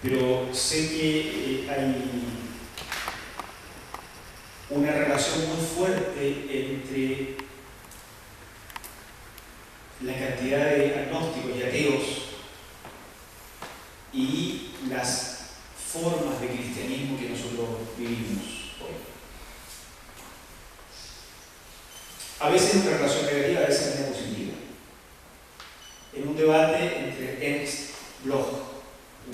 Pero sé que hay una relación muy fuerte entre la cantidad de agnósticos y ateos y las formas de cristianismo que nosotros vivimos hoy. A veces es una relación negativa, a veces es una positiva. En un debate entre Ernst Bloch, un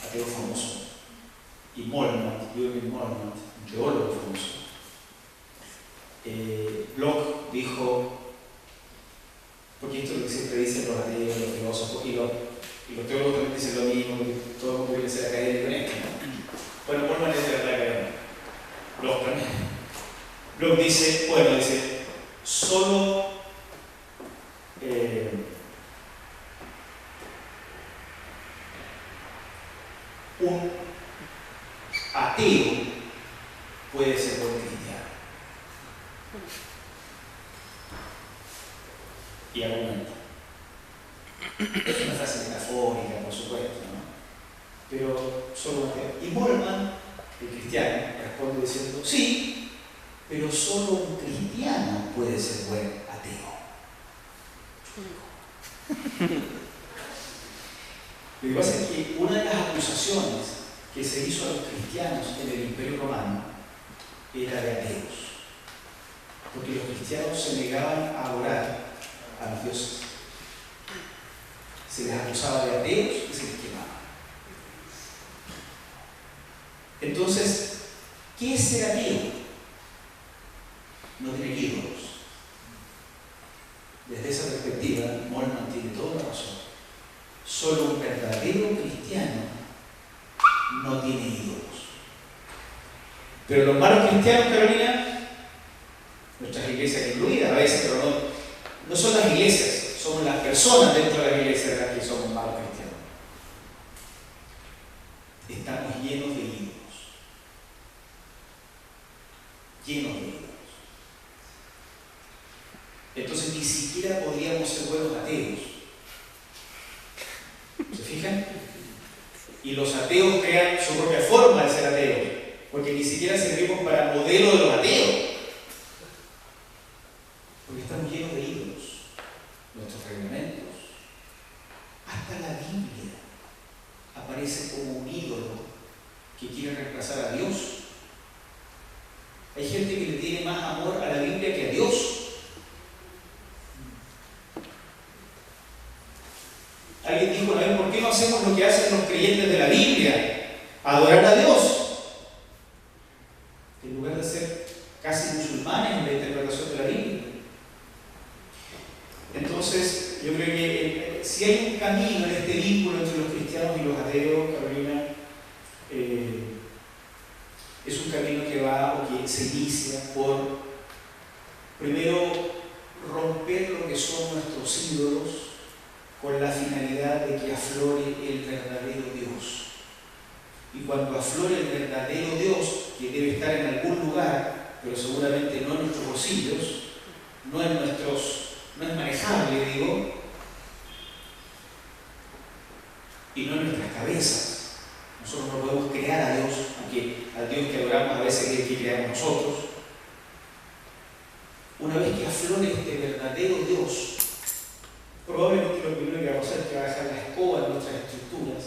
ateo famoso, y Moltmann, Jürgen Moltmann, un teólogo famoso, Bloch dijo, porque esto es lo que siempre dicen los ateos, los filósofos, y los teólogos también dicen lo mismo, que todo el mundo quiere ser académico en esto, ¿no? Bueno, Moltmann es de verdad académico, Bloch también. Bloch dice, solo un ateo puede ser buen cristiano. Y argumenta. Es una frase metafórica, por supuesto, ¿no? Pero solo un ateo. Y Moltmann, el cristiano, responde diciendo, sí, pero solo un cristiano puede ser buen ateo. Lo que pasa es que una de las acusaciones que se hizo a los cristianos en el Imperio Romano era de ateos, porque los cristianos se negaban a adorar a los dioses. Se les acusaba de ateos y se les quemaba. Entonces, ¿qué es ser ateo? No tener ídolos. Desde esa perspectiva, Moltmann tiene toda la razón. Solo un verdadero cristiano no tiene ídolos. Pero los malos cristianos, Carolina, nuestras iglesias incluidas a veces, pero no son las iglesias, son las personas dentro de la iglesia las que somos malos cristianos. Estamos llenos de ídolos. Llenos de ídolos. Entonces ni siquiera podríamos ser buenos ateos. ¿Se fijan? Y los ateos crean su propia forma de ser ateos, porque ni siquiera servimos para modelo de los ateos. Porque estamos llenos de ídolos, nuestros reglamentos. Hasta la Biblia aparece como un ídolo que quiere reemplazar a Dios. Hay gente que le tiene más amor a la Biblia que a Dios. Alguien dijo, ¿por qué no hacemos lo que hacen los creyentes de la Biblia? Adorar a Dios. En lugar de ser casi musulmanes en la interpretación de la Biblia. Entonces, yo creo que si hay un camino en este vínculo entre los cristianos y los ateos, Carolina, es un camino que va o que se inicia por, primero, romper lo que son nuestros ídolos, con la finalidad de que aflore el verdadero Dios. Y cuando aflore el verdadero Dios, que debe estar en algún lugar, pero seguramente no en nuestros bolsillos, no es manejable, digo, y no en nuestras cabezas. Nosotros no podemos crear a Dios, aunque al Dios que adoramos a veces es el que creamos nosotros. Una vez que aflore este verdadero Dios, probablemente lo primero que vamos a hacer es que va a dejar la escoba en nuestras estructuras,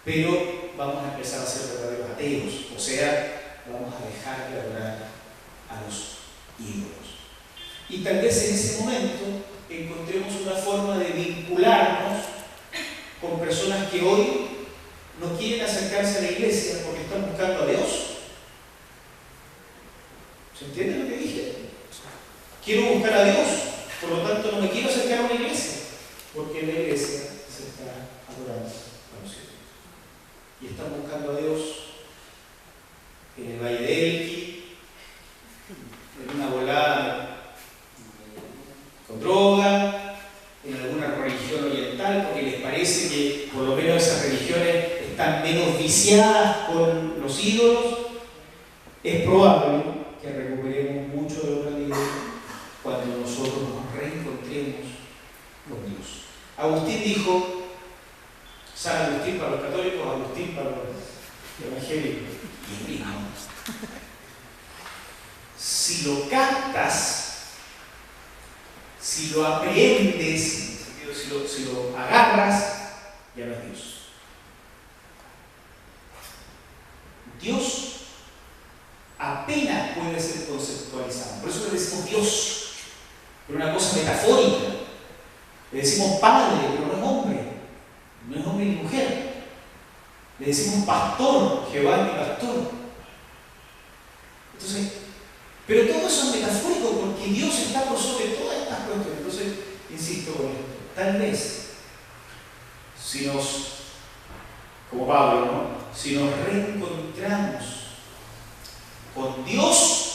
pero vamos a empezar a ser verdaderos ateos, o sea, vamos a dejar de adorar a los ídolos. Y tal vez en ese momento encontremos una forma de vincularnos con personas que hoy no quieren acercarse a la iglesia porque están buscando a Dios. ¿Se entiende lo que dije? Quiero buscar a Dios. Por lo tanto, no me quiero acercar a una iglesia, porque la iglesia se está adorando a los ídolos. Y están buscando a Dios en el Valle de Elqui, en una volada con droga, en alguna religión oriental, porque les parece que por lo menos esas religiones están menos viciadas con los ídolos. Es probable que recuperemos mucho de la vida cuando nosotros nos reencontremos con Dios. Agustín dijo, San Agustín para los católicos, Agustín para los evangélicos. Y no. Si lo captas, si lo aprendes, si lo agarras, ya no es Dios. Dios apenas puede ser conceptualizado. Por eso le decimos Dios, pero una cosa metafórica. Le decimos Padre, pero no es hombre. No es hombre ni mujer. Le decimos pastor, Jehová es mi pastor. Entonces, pero todo eso es metafórico porque Dios está por sobre todas estas cuestiones. Entonces, insisto con esto. Tal vez, si nos, como Pablo, ¿no? Si nos reencontramos con Dios,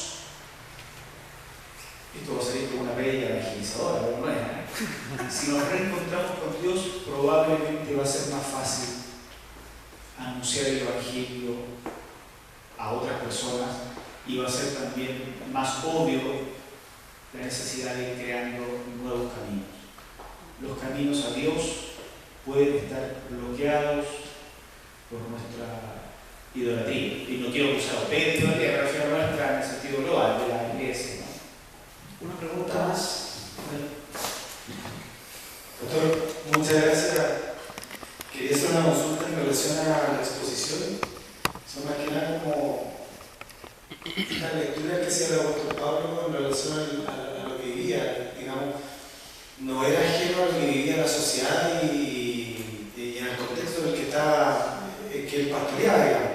esto va a salir como una bella evangelizadora, pero no es, ¿eh? Si nos reencontramos con Dios, probablemente va a ser más fácil anunciar el Evangelio a otras personas y va a ser también más obvio la necesidad de ir creando nuevos caminos. Los caminos a Dios pueden estar bloqueados por nuestra idolatría. Y no quiero usar ustedes de idolatría, me refiero a nuestra en el sentido global de la iglesia, ¿no? Una pregunta más. Doctor, muchas gracias. Quería hacer una consulta en relación a la exposición. Son más que nada como la lectura que hacía el apóstol Pablo en relación a lo que vivía, digamos, no era ajeno a lo que vivía la sociedad y en el contexto en el que estaba, que él pastoreaba, digamos.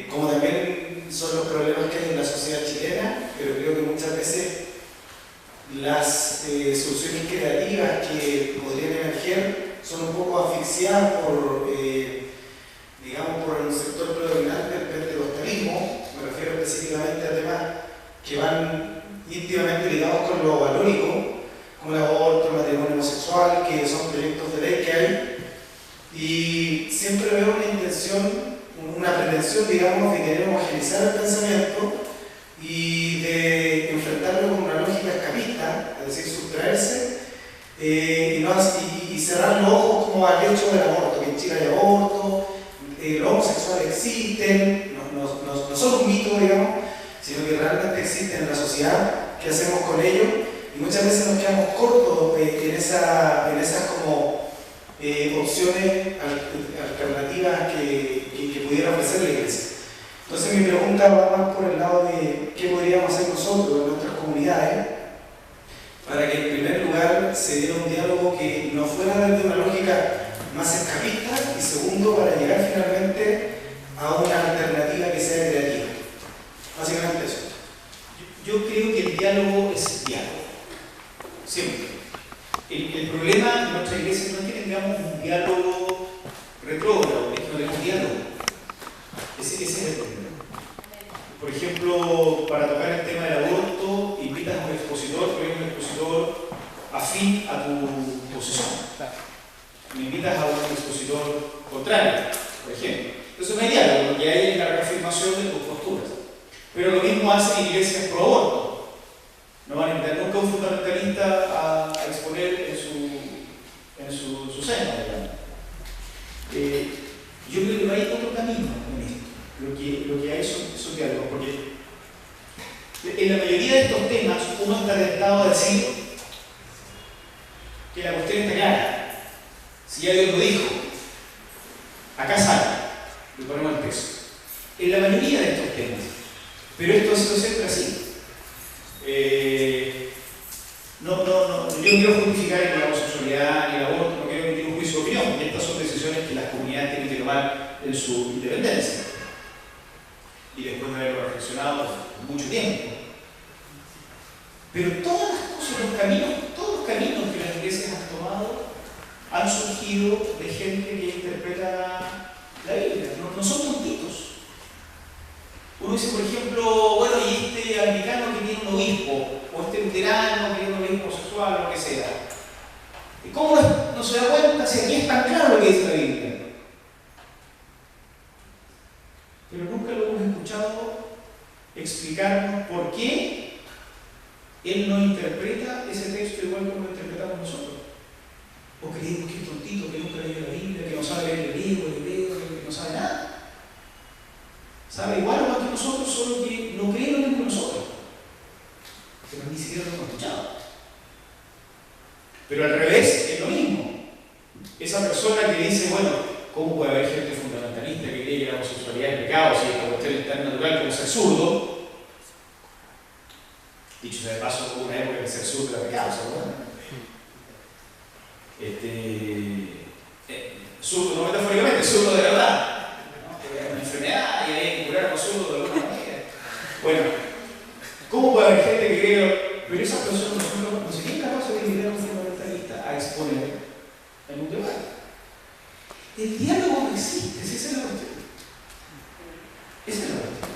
Como también son los problemas que hay en la sociedad chilena, pero creo que muchas veces las soluciones creativas que podrían emerger son un poco asfixiadas por, digamos, por un sector predominante del pentecostalismo. Me refiero específicamente a temas que van íntimamente ligados con lo valórico, como el aborto, el matrimonio homosexual, que son proyectos de ley que hay, y siempre veo una intención, una pretensión, digamos, de querer homogeneizar el pensamiento y de enfrentarlo con una lógica escapista, es decir, sustraerse y cerrar los ojos como al hecho del aborto, que en Chile hay aborto, los homosexuales existen, no son un mito, digamos, sino que realmente existen en la sociedad. ¿Qué hacemos con ellos? Y muchas veces nos quedamos cortos en esas como opciones alternativas que pudiera ofrecer la iglesia. Entonces mi pregunta va más por el lado de qué podríamos hacer nosotros en nuestras comunidades para que en primer lugar se diera un diálogo que no fuera desde una lógica más escapista y segundo para llegar finalmente a una alternativa que sea creativa. Básicamente eso. Yo creo que el diálogo es diálogo. Siempre. El problema de nuestra iglesia no es que tengamos un diálogo retrógrado, es que no tenemos diálogo. Ese es el problema. Por ejemplo, para tocar el tema del aborto, invitas a un expositor, pero es un expositor afín a tu posición. Me invitas a un expositor contrario, por ejemplo. Entonces no hay diálogo, porque hay la reafirmación de tus posturas. Pero lo mismo hacen iglesias pro aborto. No van a invitar nunca a un fundamentalista a exponer en su seno, digamos. Yo creo que no hay otro camino en esto. Lo que hay son diálogos, porque en la mayoría de estos temas uno está tentado a decir que la cuestión está clara. Si ya Dios lo dijo, acá sale, le ponemos el peso. En la mayoría de estos temas. Pero esto ha sido siempre así. Yo no quiero justificar ni la homosexualidad ni el aborto, no quiero emitir un juicio de opinión, porque estas son decisiones que las comunidades tienen que tomar en su independencia. Y después de haberlo reflexionado por mucho tiempo. Pero todas las cosas, todos los caminos que las iglesias han tomado han surgido de gente que interpreta la Biblia, no son tontitos. Uno dice, por ejemplo, bueno, y este anglicano que tiene un obispo, o este luterano que tiene un obispo homosexual, o lo que sea. ¿Cómo no se da cuenta si aquí es tan claro lo que dice la Biblia? Pero nunca lo hemos escuchado explicarnos por qué él no interpreta ese texto igual como lo interpretamos nosotros. O creemos que es tontito, que nunca leyó dice, bueno, ¿cómo puede haber gente fundamentalista que cree que la homosexualidad es pecado si esta cuestión es tan natural como ser zurdo? Dicho sea de paso, hubo una época en que ser zurdo era pecado, ¿se acuerdan? Zurdo, no metafóricamente, zurdo de verdad. ¿No? Era una enfermedad y había que curar a los zurdos de alguna manera. Bueno, ¿cómo puede haber gente que cree? Pero esas personas no serían capaces de liderar a un fundamentalista a exponer en un debate. El diálogo no existe, esa es la cuestión. Esa es la cuestión.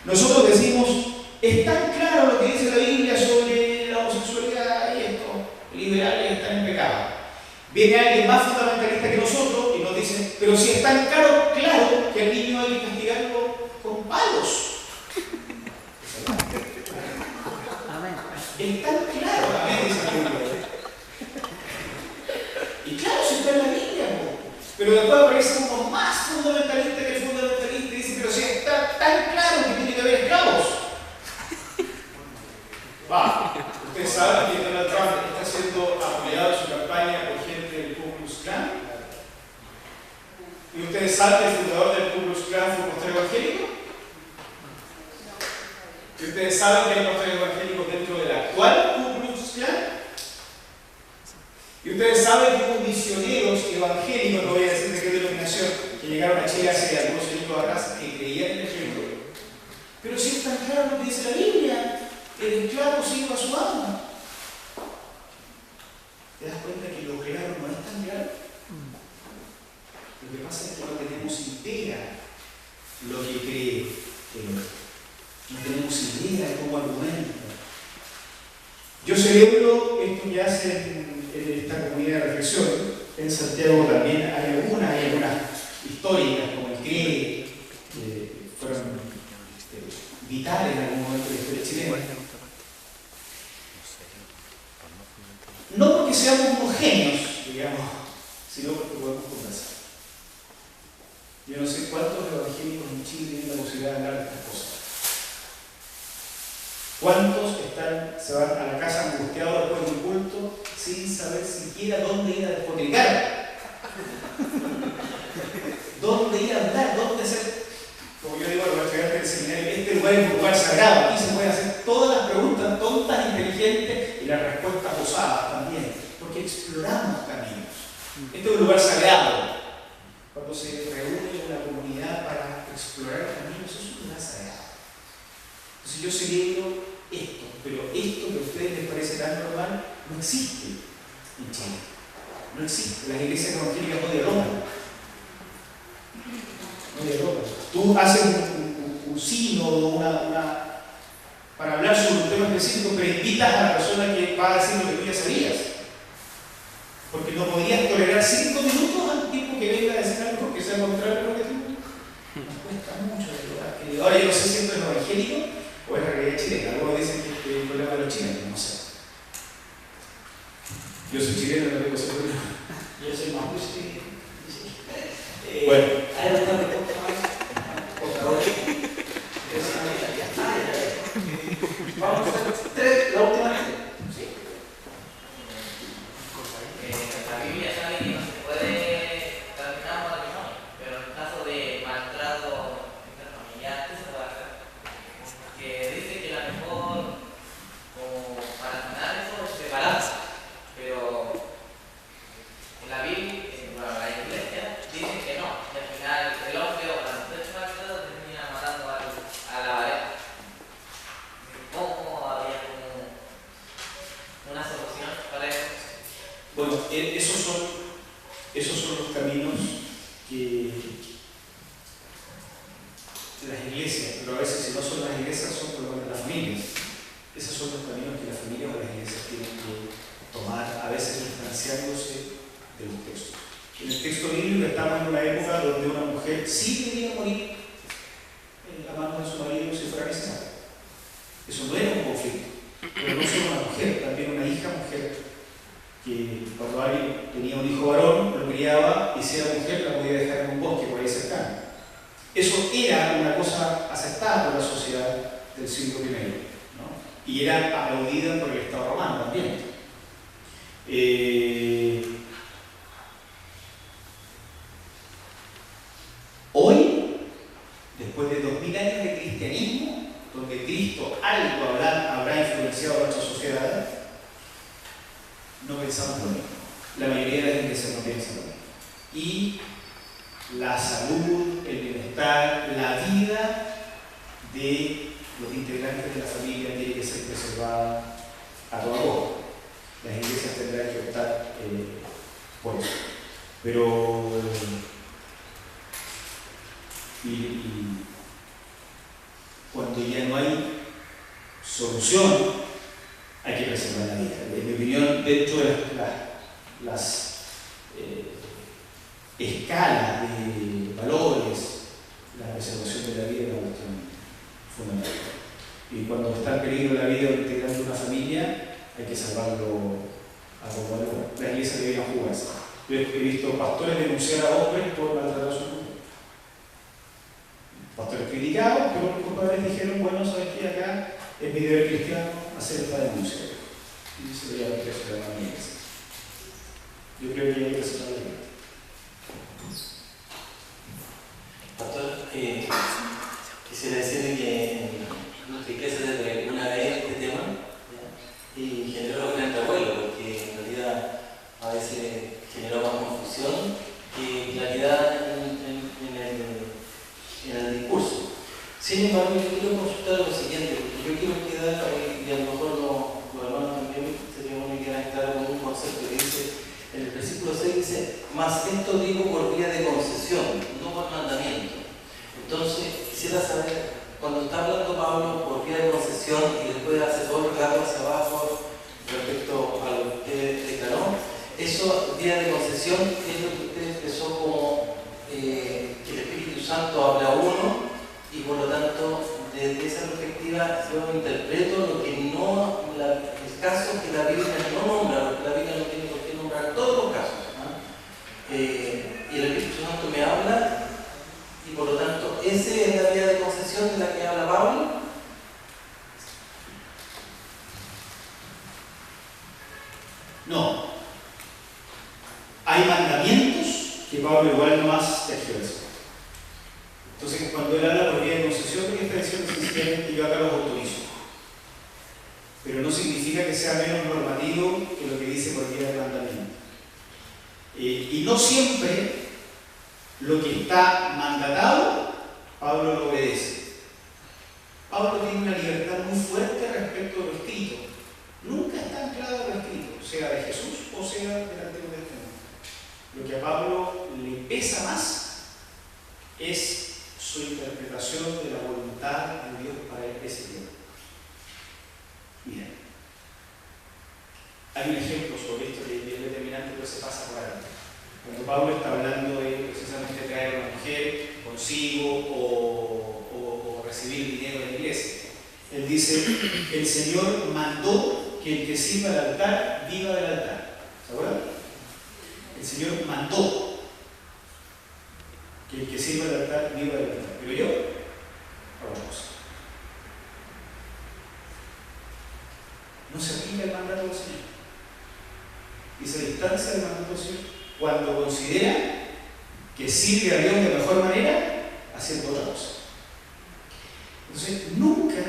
Nosotros decimos, es tan claro lo que dice la Biblia sobre la homosexualidad y esto, liberales están en pecado. Viene alguien más fundamentalista que nosotros y nos dice, pero si es tan claro que al niño hay que castigarlo con palos. Es tan claro, amén, dice la Biblia. Y claro, si está en la Biblia, pero después aparece uno más fundamentalista que el fundamentalista y dice, pero si está tan claro que tiene que haber esclavos. Va, ustedes saben que Donald Trump está siendo apoyado en su campaña por gente del Ku Klux Klan. Y ustedes saben que el fundador del Ku Klux Klan fue un pastor evangélico. Y ustedes saben que hay pastores evangélicos dentro del actual Ku Klux Klan. Y ustedes saben que hubo misioneros evangélicos, no voy a decir de qué denominación, que llegaron a Chile hace algunos años atrás que creían en el ejemplo. Pero si es tan claro lo que dice la Biblia, el esclavo sirve a su amo. ¿Te das cuenta que lo claro no es tan claro? Lo que pasa es que no tenemos idea lo que cree el otro. No tenemos idea de cómo argumenta. Yo celebro esto que hacen en esta comunidad de reflexión. En Santiago también hay algunas históricas como el CRE, que fueron vitales en algún momento de la historia chilena. No porque seamos unos genios, digamos, sino porque podemos conversar. Yo no sé cuántos evangélicos en Chile tienen la posibilidad de hablar de estas cosas. ¿Cuántos se van a la casa angustiados después de un culto sin saber siquiera dónde ir a despotricar? ¿Dónde ir a hablar? ¿Dónde hacer? Como yo digo a los estudiantes del seminario, este lugar es un lugar sagrado. Aquí se pueden hacer todas las preguntas tontas, inteligentes y las respuestas osadas también. Porque exploramos caminos. Este es un lugar sagrado. Cuando se reúne una comunidad para explorar caminos, es un lugar sagrado. Entonces yo celebro esto, pero esto que a ustedes les parece tan normal no existe en Chile. No existe. Las iglesias evangélicas no dialogan. No dialogan. Tú haces un sínodo, para hablar sobre un tema específico, pero invitas a la persona que va a decir lo que tú ya sabías. Porque no podrías tolerar 5 minutos al tipo que venga a decir algo que sea contrario a lo que tú. Nos cuesta mucho dialogar. Ahora yo no sé si esto es evangélico o es la realidad chilena. Algunos dicen que es el problema de los chilenos, no sé. Yo soy chileno, no tengo ese problema. Yo soy mapuche. Bueno. Vamos a hacer la última vez. Sí. La Biblia sabe que no se puede terminar un matrimonio, pero en caso de maltrato interfamiliar, ¿qué se puede hacer? Que dice que la mejor, como para sanar eso, es separarse. Pero en la Biblia, bueno, la iglesia dice que no, que al final el hombre o la mujer maltratada termina matando a la pareja. ¿Cómo habría como una solución para eso? Bueno, esos son los caminos que las iglesias, pero a veces si no son las iglesias son por lo menos las familias. Esos son los caminos que las familias o las iglesias tienen que tomar, a veces distanciándose de los textos. En el texto bíblico estamos en una época donde una mujer sí debía morir en la mano de su marido si fuera necesario. Eso no era un conflicto, pero no solo una mujer, también una hija mujer, que cuando alguien tenía un hijo varón, lo criaba y si era mujer la podía dejar en un bosque por ahí cercano. Eso era una cosa aceptada por la sociedad del siglo I, ¿no? Y era aplaudida por el Estado romano también. pensamos lo mismo. La mayoría de las iglesias no piensan lo mismo. Y la salud, el bienestar, la vida de los integrantes de la familia tiene que ser preservada a toda costa. Las iglesias tendrán que optar por eso. Pero cuando ya no hay solución, hay que preservar la vida. En mi opinión, dentro de las escalas de valores, la preservación de la vida es una cuestión fundamental. Y cuando está en peligro la vida de integrante de una familia, hay que salvarlo a todo valor. Las iglesias deberían jugarse. Yo he visto pastores denunciar a hombres por maltratar a su mujer. Pastores criticados, pero los padres dijeron, bueno, ¿sabes qué? Acá es mi deber cristiano hacer esta denuncia. Y se veía lo que se llama la iglesia. Yo creo que hay que preservar la vida. Pastor, quisiera decirle que en nuestra iglesia desde una vez este tema, ¿ya? Y generó gran revuelo, porque en realidad a veces generó más confusión que claridad en el discurso. Sin embargo, yo quiero consultar lo siguiente, porque yo quiero quedar, y a lo mejor los hermanos también sería bueno que quedar claro con un concepto que dice, en el versículo 6 dice, mas esto digo por vía de concesión, no por mandamiento. Entonces, quisiera saber, cuando está hablando Pablo por vía de concesión y después hace todo el relato hacia abajo respecto a lo que usted declaró, eso, vía de concesión, es lo que usted expresó como que el Espíritu Santo habla a uno y por lo tanto, desde esa perspectiva, yo interpreto lo que no, el caso que la Biblia no nombra, porque la Biblia no tiene por qué nombrar todos los casos. Y el Espíritu Santo me habla. Y por lo tanto, ¿esa es la vía de concesión de la que habla Pablo? No. Hay mandamientos que Pablo igual no más tergiversa. Entonces, cuando él habla por vía de concesión, lo que está diciendo sencillamente yo acá los autorizo. Pero no significa que sea menos normativo que lo que dice por vía de mandamiento. Y no siempre lo que está mandatado, Pablo lo obedece. Pablo tiene una libertad muy fuerte respecto a lo escrito. Nunca está anclado a lo escrito, sea de Jesús o sea del Antiguo Testamento. Lo que a Pablo le pesa más es su interpretación de la voluntad de Dios para ese tiempo. Miren, hay un ejemplo sobre esto que es determinante, pero se pasa por ahí. Cuando Pablo está hablando de precisamente traer a una mujer consigo o recibir dinero de la iglesia, él dice, el Señor mandó que el que sirva al altar viva del altar. ¿Se acuerdan? El Señor mandó que el que sirva al altar viva del altar. Pero yo hago una cosa. No se aplica el mandato del Señor. Y se distancia del mandato del Señor cuando considera que sirve a Dios de mejor manera haciendo otra cosa. Entonces, nunca,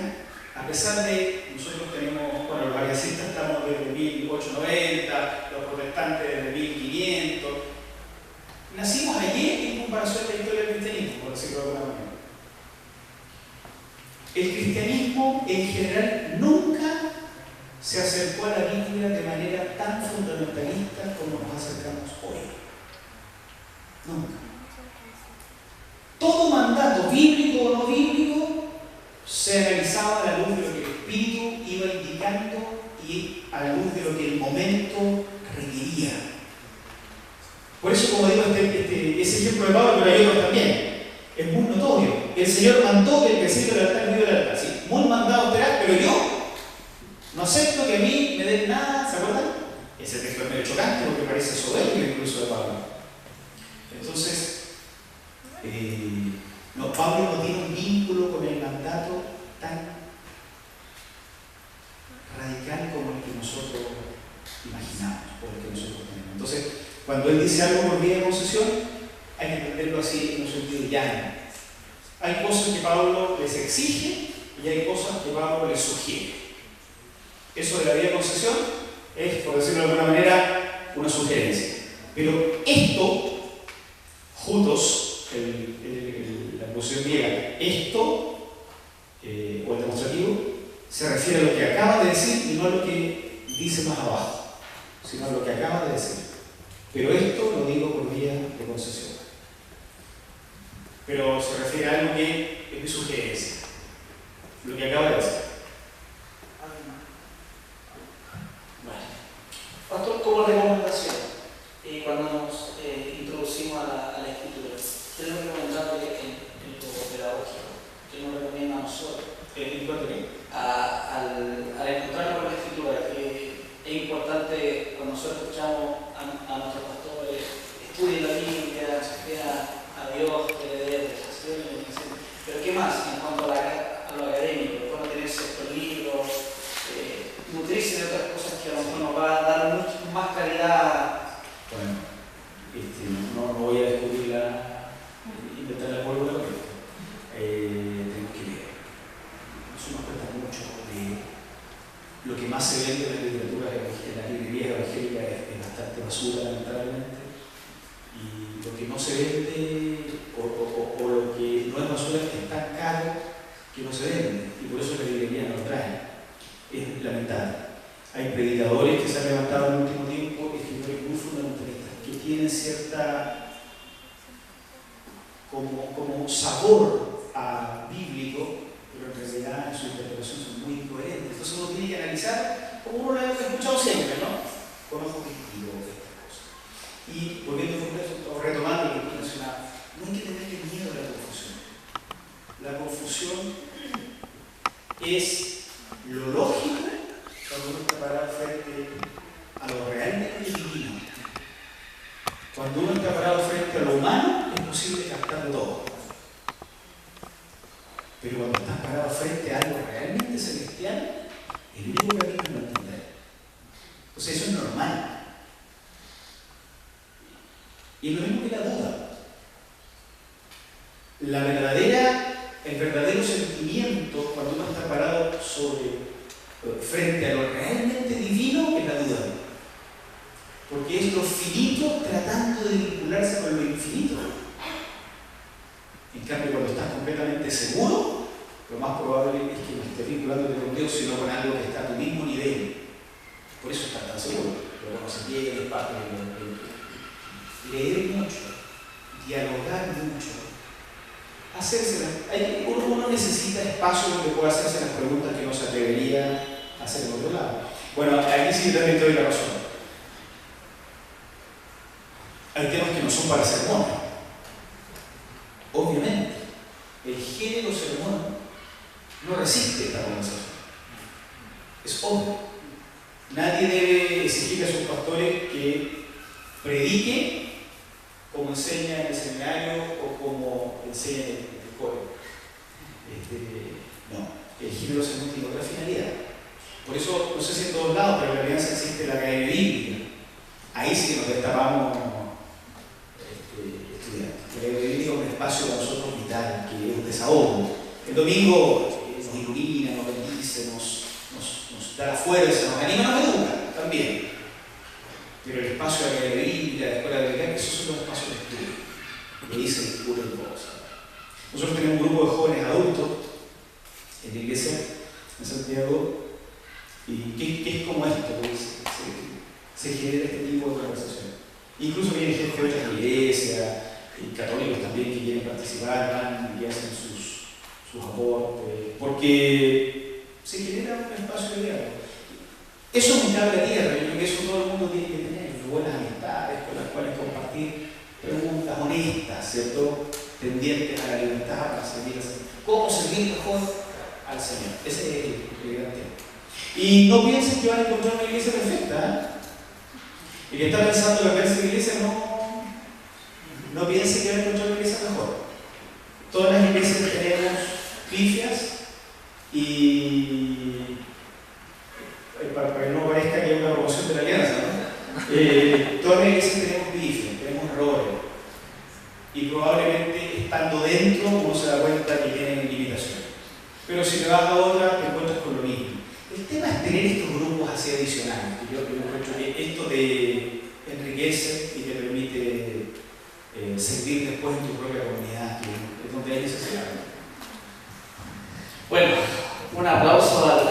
a pesar de nosotros tenemos, bueno, los ariacistas estamos desde 1890, los protestantes desde 1500, nacimos ayer en comparación a la historia del cristianismo, por decirlo de alguna manera. El cristianismo en general nunca se acercó a la Biblia de manera tan fundamentalista como nos acercamos hoy. Nunca. Todo mandato, bíblico o no bíblico, se analizaba a la luz de lo que el Espíritu iba indicando y a la luz de lo que el momento requería. Por eso, como digo, ese ejemplo de Pablo, pero hay otros también, es muy notorio. El Señor mandó que el que sirve el altar viva el altar. Sí, muy mandado será, pero yo no acepto que a mí me den nada, ¿se acuerdan? Ese texto es medio chocante porque parece soberbio incluso de Pablo. Entonces, no, Pablo no tiene un vínculo con el mandato tan radical como el que nosotros imaginamos, o el que nosotros tenemos. Entonces, cuando él dice algo por vía de concesión, hay que entenderlo así en un sentido llano. Hay cosas que Pablo les exige y hay cosas que Pablo les sugiere. Eso de la vía de concesión Es, por decirlo de alguna manera, una sugerencia. Pero esto, jutos, la posición griega, esto, o el demostrativo, se refiere a lo que acaba de decir y no a lo que dice más abajo, sino a lo que acaba de decir. Pero esto lo digo por vía de concesión. Pero se refiere a algo que es mi sugerencia, lo que acaba de decir. Bueno, pastor, como recomendación, cuando nos introducimos a la escritura, ¿qué es lo recomendable en lo pedagógico? ¿Qué nos recomienda a nosotros? ¿En cuanto a qué? Al encontrarnos con la escritura, que es importante cuando nosotros escuchamos a nuestros pastores, estudien la Biblia, se a Dios, leer, pero ¿qué más en cuanto a lo académico? Bueno, tener ciertos libros, nutrirse de otras cosas que a lo mejor nos va a dar mucho más calidad. Bueno, no voy a descubrir inventar la pólvora con esto. Tengo que leer. Eso nos cuesta mucho de lo que más se vende en la literatura en la librería evangélica es bastante basura, lamentablemente. Y lo que no se vende o lo que no es basura es tan caro que no se vende. Y por eso la librería no lo trae. Es lamentable. Hay predicadores que se han levantado en el último tiempo, escritores muy fundamentalistas, que tienen cierta como sabor a bíblico, pero en realidad en su interpretación son muy incoherentes. Entonces uno tiene que analizar como uno lo ha escuchado siempre, ¿no? Con ojo crítico de estas cosas. Y volviendo a eso, o retomando lo que tú mencionabas, no hay que tenerle miedo a la confusión. La confusión es lo lógico cuando uno está parado frente a lo realmente divino. Cuando uno está parado frente a lo humano, es posible captarlo todo. Pero cuando estás parado frente a algo realmente celestial, el único camino es no entender. O sea, eso es normal. Y lo mismo que la duda. El verdadero sentimiento cuando uno está parado frente a lo realmente divino es la duda. Porque es lo finito tratando de vincularse con lo infinito. En cambio, cuando estás completamente seguro, lo más probable es que no estés vinculándote con Dios, sino con algo que está a tu mismo nivel. Por eso estás tan seguro. Lo conoces bien, es parte de leer mucho, dialogar mucho, uno necesita espacio donde pueda hacerse las preguntas que no se atrevería a hacer en otro lado. Bueno, aquí sí también te doy la razón. Hay temas que no son para sermones. Obviamente, el género sermón no resiste esta conversación. Es obvio. Nadie debe exigir a sus pastores que prediquen como enseña en el seminario o como enseña en el coro. No, el género sermón tiene otra finalidad. Por eso, no sé si en todos lados, pero en la alianza existe la academia bíblica. Ahí sí que nos destapamos estudiantes. La academia bíblica es un espacio para nosotros vital, que es un desahogo. El domingo nos ilumina, nos bendice, nos da la fuerza, nos anima, nos educa también. Pero el espacio de la academia bíblica, la escuela bíblica, esos son los espacios de estudio. Y ahí se descubren cosas. Nosotros tenemos un grupo de jóvenes adultos en la iglesia en Santiago, y que es como esto, pues, se genera este tipo de conversación. Incluso viene gente de otras iglesias, y católicos también que quieren participar, van y hacen sus aportes, porque se genera un espacio de diálogo. Eso es un cable a tierra, yo creo que eso todo el mundo tiene que tener, buenas amistades con las cuales compartir preguntas honestas, ¿cierto? Tendientes a la libertad para servir al Señor. ¿Cómo servir mejor al Señor? Ese es el gran tema. Y no piensen que van a encontrar una iglesia perfecta. El que está pensando en cambiarse de iglesia no piense que va a encontrar una iglesia mejor. Todas las iglesias tenemos pifias y para que no parezca que hay una promoción de la alianza, ¿no? Todas las iglesias tenemos pifias, tenemos errores. Y probablemente estando dentro uno se da cuenta que tienen limitaciones. Pero si te vas a otra, te encuentras con lo mismo. El tema es tener estos grupos así adicionales. Yo encuentro que esto te enriquece y te permite servir después en tu propia comunidad, que es donde hay necesidad. Bueno, un aplauso al